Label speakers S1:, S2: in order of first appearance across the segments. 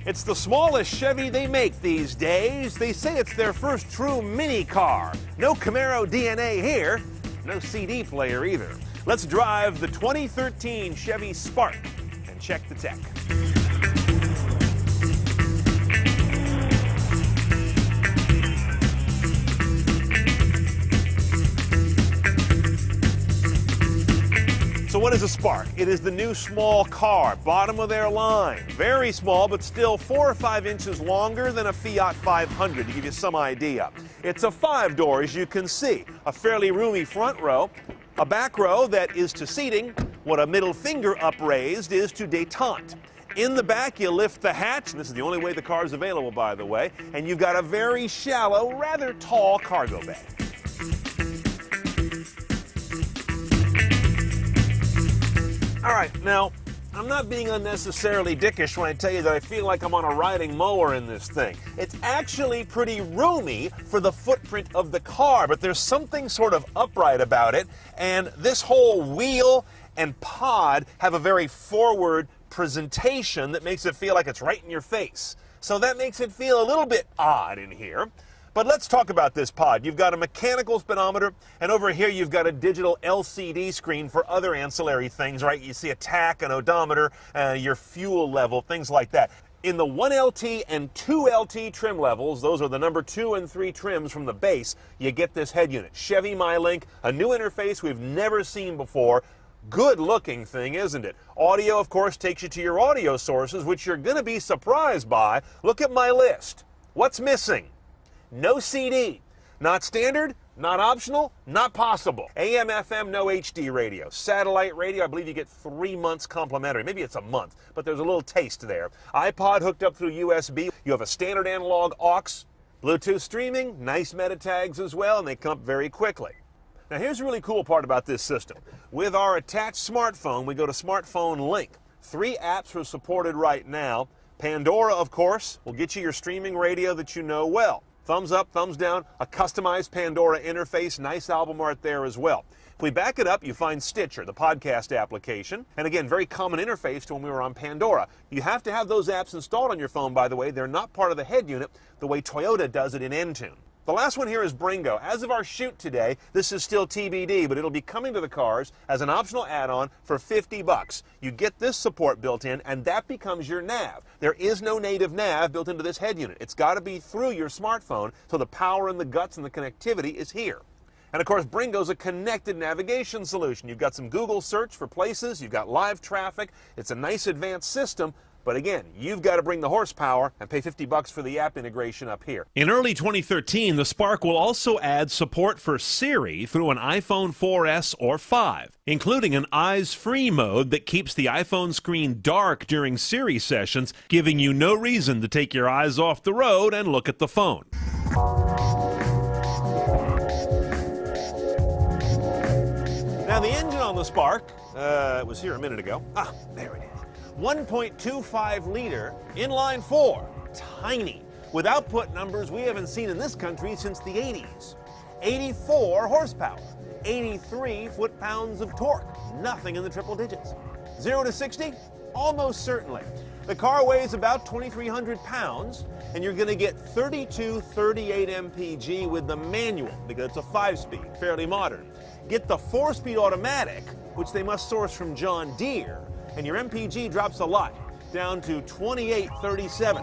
S1: It's the smallest Chevy they make these days. They say it's their first true mini car. No Camaro DNA here, no CD player either. Let's drive the 2013 Chevy Spark and check the tech. So what is a Spark? It is the new small car, bottom of their line. Very small, but still 4 or 5 inches longer than a Fiat 500, to give you some idea. It's a 5-door, as you can see. A fairly roomy front row, a back row that is to seating what a middle finger upraised is to détente. In the back, you lift the hatch, and this is the only way the car is available, by the way, and you've got a very shallow, rather tall cargo bay. All right, now, I'm not being unnecessarily dickish when I tell you that I feel like I'm on a riding mower in this thing. It's actually pretty roomy for the footprint of the car, but there's something sort of upright about it, and this whole wheel and pod have a very forward presentation that makes it feel like it's right in your face. So that makes it feel a little bit odd in here. But let's talk about this pod. You've got a mechanical speedometer, and over here you've got a digital LCD screen for other ancillary things, right? You see a tach, an odometer, your fuel level, things like that. In the 1LT and 2LT trim levels, those are the number 2 and 3 trims from the base, you get this head unit. Chevy MyLink, a new interface we've never seen before. Good looking thing, isn't it? Audio, of course, takes you to your audio sources, which you're going to be surprised by. Look at my list. What's missing? No CD. Not standard, not optional, not possible. AM, FM, no HD radio. Satellite radio, I believe you get 3 months complimentary. Maybe it's a month, but there's a little taste there. iPod hooked up through USB. You have a standard analog aux. Bluetooth streaming, nice meta tags as well, and they come up very quickly. Now here's the really cool part about this system. With our attached smartphone, we go to Smartphone Link. 3 apps are supported right now. Pandora, of course, will get you your streaming radio that you know well. Thumbs up, thumbs down, a customized Pandora interface, nice album art there as well. If we back it up, you find Stitcher, the podcast application, and again, very common interface to when we were on Pandora. You have to have those apps installed on your phone, by the way. They're not part of the head unit the way Toyota does it in Entune. The last one here is Bringo. As of our shoot today, this is still TBD, but it'll be coming to the cars as an optional add-on for $50. You get this support built in, and that becomes your nav. There is no native nav built into this head unit. It's got to be through your smartphone, so the power and the guts and the connectivity is here. And of course, Bringo's a connected navigation solution. You've got some Google search for places, you've got live traffic. It's a nice advanced system. But again, you've got to bring the horsepower and pay $50 for the app integration up here. In early 2013, the Spark will also add support for Siri through an iPhone 4S or 5, including an eyes-free mode that keeps the iPhone screen dark during Siri sessions, giving you no reason to take your eyes off the road and look at the phone. Now the engine on the Spark, it was here a minute ago. There it is. 1.25 liter inline 4, tiny, with output numbers we haven't seen in this country since the 80s. 84 horsepower, 83 foot-pounds of torque, nothing in the triple digits. 0 to 60? Almost certainly. The car weighs about 2,300 pounds, and you're going to get 3238 mpg with the manual, because it's a 5-speed, fairly modern. Get the 4-speed automatic, which they must source from John Deere, and your MPG drops a lot, down to 2837.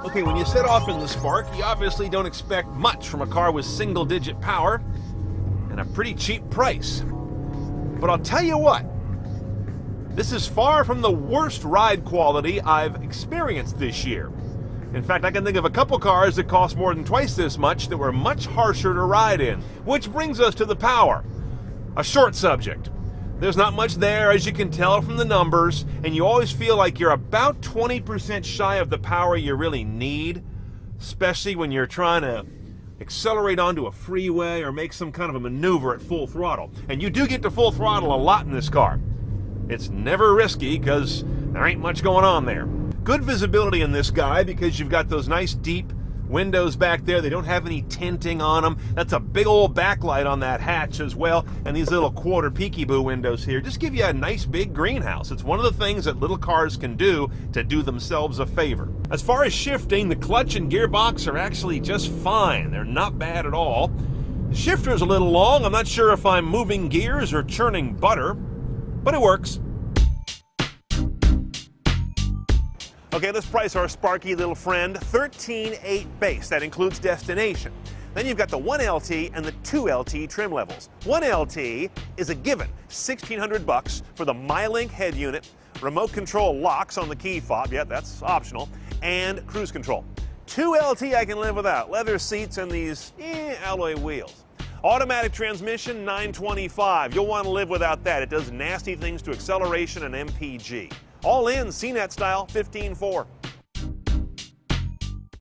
S1: Okay, when you set off in the Spark, you obviously don't expect much from a car with single-digit power and a pretty cheap price. But I'll tell you what, this is far from the worst ride quality I've experienced this year. In fact, I can think of a couple cars that cost more than twice this much that were much harsher to ride in. Which brings us to the power. A short subject. There's not much there, as you can tell from the numbers, and you always feel like you're about 20% shy of the power you really need, especially when you're trying to accelerate onto a freeway or make some kind of a maneuver at full throttle. And you do get to full throttle a lot in this car. It's never risky because there ain't much going on there. Good visibility in this guy because you've got those nice deep windows back there, they don't have any tinting on them. That's a big old backlight on that hatch as well. And these little quarter peekaboo windows here just give you a nice big greenhouse. It's one of the things that little cars can do to do themselves a favor. As far as shifting, the clutch and gearbox are actually just fine. They're not bad at all. The shifter's a little long. I'm not sure if I'm moving gears or churning butter, but it works. Okay, let's price our sparky little friend. $13,800 base. That includes destination. Then you've got the 1LT and the 2LT trim levels. 1LT is a given, $1,600 for the MyLink head unit, remote control locks on the key fob, yeah, that's optional, and cruise control. 2LT I can live without, leather seats and these alloy wheels. Automatic transmission, $925. You'll want to live without that. It does nasty things to acceleration and MPG. All in, CNET style, $15,400.